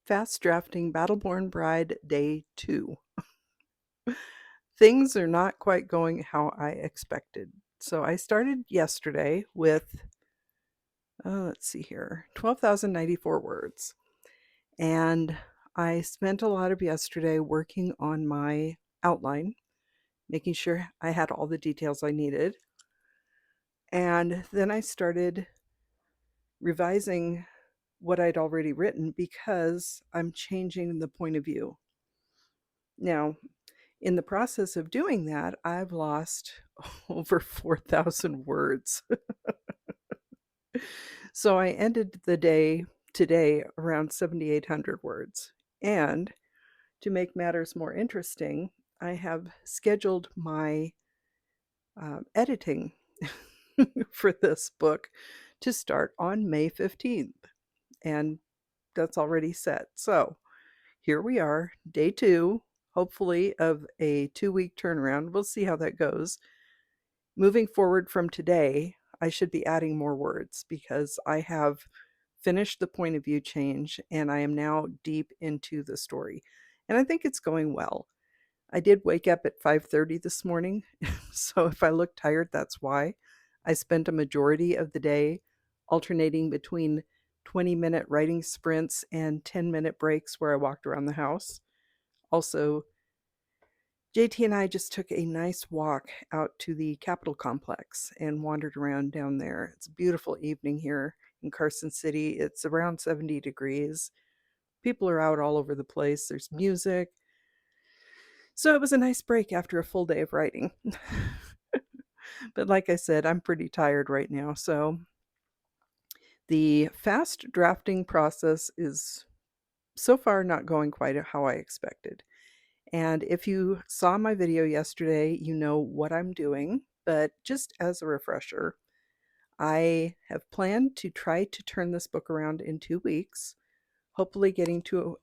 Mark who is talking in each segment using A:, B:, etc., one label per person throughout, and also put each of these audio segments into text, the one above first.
A: Fast drafting Battleborn Bride Day 2. Things are not quite going how I expected. So I started yesterday with, let's see here, 12,094 words. And I spent a lot of yesterday working on my outline, making sure I had all the details I needed. And then I started revising what I'd already written because I'm changing the point of view. Now, in the process of doing that, I've lost over 4,000 words. So I ended the day today around 7,800 words. And to make matters more interesting, I have scheduled my editing for this book to start on May 15th. And that's already set. So here we are, day 2, hopefully, of a 2-week turnaround. We'll see how that goes. Moving forward from today, I should be adding more words because I have finished the point of view change and I am now deep into the story. And I think it's going well. I did wake up at 5:30 this morning, so if I look tired, that's why. I spent a majority of the day alternating between 20-minute writing sprints and 10-minute breaks where I walked around the house. Also, JT and I just took a nice walk out to the Capitol complex and wandered around down there. It's a beautiful evening here in Carson City. It's around 70 degrees. People are out all over the place. There's music. So it was a nice break after a full day of writing. But like I said, I'm pretty tired right now. So the fast drafting process is so far not going quite how I expected. And if you saw my video yesterday, you know what I'm doing. But just as a refresher, I have planned to try to turn this book around in 2 weeks, hopefully getting to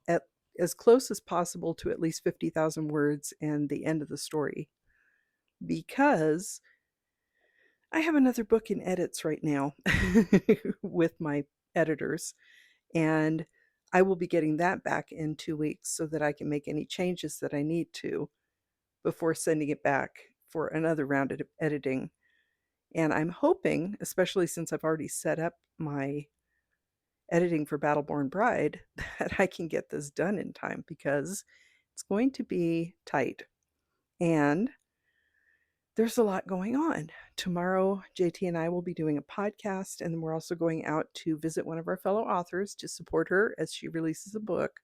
A: as close as possible to at least 50,000 words and the end of the story. Because I have another book in edits right now with my editors, and I will be getting that back in 2 weeks so that I can make any changes that I need to before sending it back for another round of editing. And I'm hoping, especially since I've already set up my editing for Battleborn Bride, that I can get this done in time because it's going to be tight. And there's a lot going on. Tomorrow, JT and I will be doing a podcast, and then we're also going out to visit one of our fellow authors to support her as she releases a book.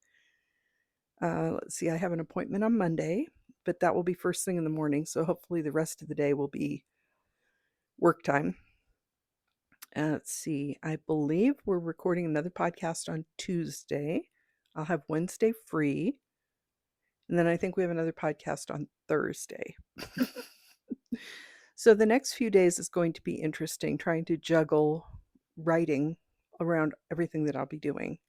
A: Let's see, I have an appointment on Monday, but that will be first thing in the morning, so hopefully the rest of the day will be work time. Let's see, I believe we're recording another podcast on Tuesday. I'll have Wednesday free, and then I think we have another podcast on Thursday. So the next few days is going to be interesting, trying to juggle writing around everything that I'll be doing.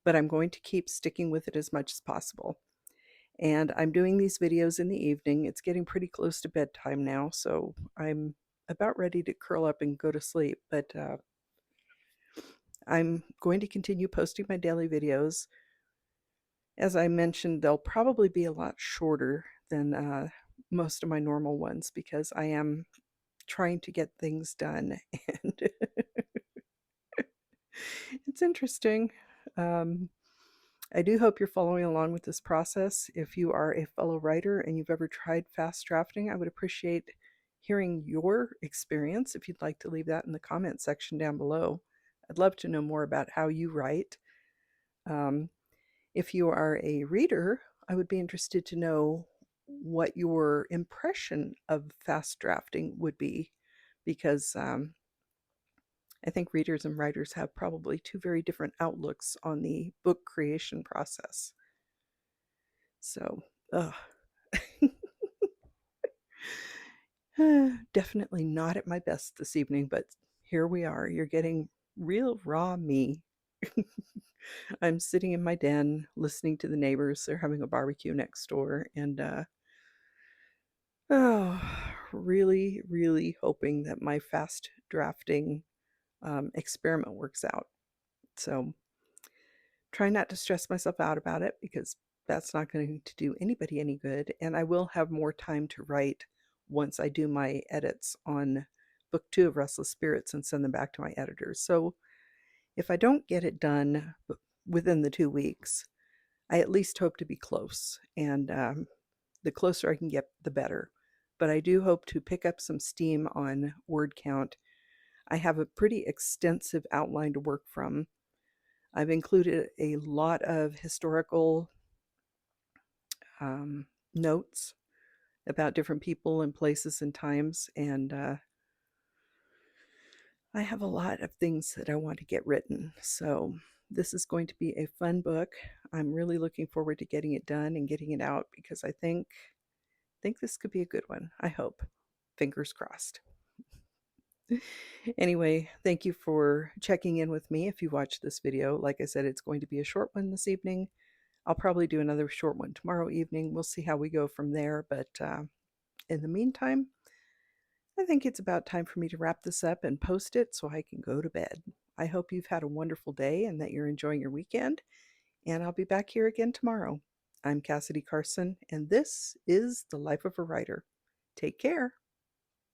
A: But I'm going to keep sticking with it as much as possible. And I'm doing these videos in the evening. It's getting pretty close to bedtime now, so I'm about ready to curl up and go to sleep. But I'm going to continue posting my daily videos. As I mentioned, they'll probably be a lot shorter than most of my normal ones because I am trying to get things done, and it's interesting. I do hope you're following along with this process. If you are a fellow writer and you've ever tried fast drafting, I would appreciate hearing your experience. If you'd like to leave that in the comment section down below, I'd love to know more about how you write. If you are a reader, I would be interested to know what your impression of fast drafting would be, because I think readers and writers have probably two very different outlooks on the book creation process. So, definitely not at my best this evening, but here we are. You're getting real raw me. I'm sitting in my den listening to the neighbors. They're having a barbecue next door, and really, really hoping that my fast drafting experiment works out. So, try not to stress myself out about it because that's not going to do anybody any good. And I will have more time to write once I do my edits on book 2 of Restless Spirits and send them back to my editors. So if I don't get it done within the 2 weeks, I at least hope to be close. And the closer I can get, the better. But I do hope to pick up some steam on word count. I have a pretty extensive outline to work from. I've included a lot of historical notes about different people and places and times, and I have a lot of things that I want to get written. So this is going to be a fun book. I'm really looking forward to getting it done and getting it out because I think this could be a good one. I hope. Fingers crossed. Anyway, thank you for checking in with me if you watched this video. Like I said, it's going to be a short one this evening. I'll probably do another short one tomorrow evening. We'll see how we go from there. But in the meantime, I think it's about time for me to wrap this up and post it so I can go to bed. I hope you've had a wonderful day and that you're enjoying your weekend. And I'll be back here again tomorrow. I'm Cassidy Carson, and this is The Life of a Writer. Take care.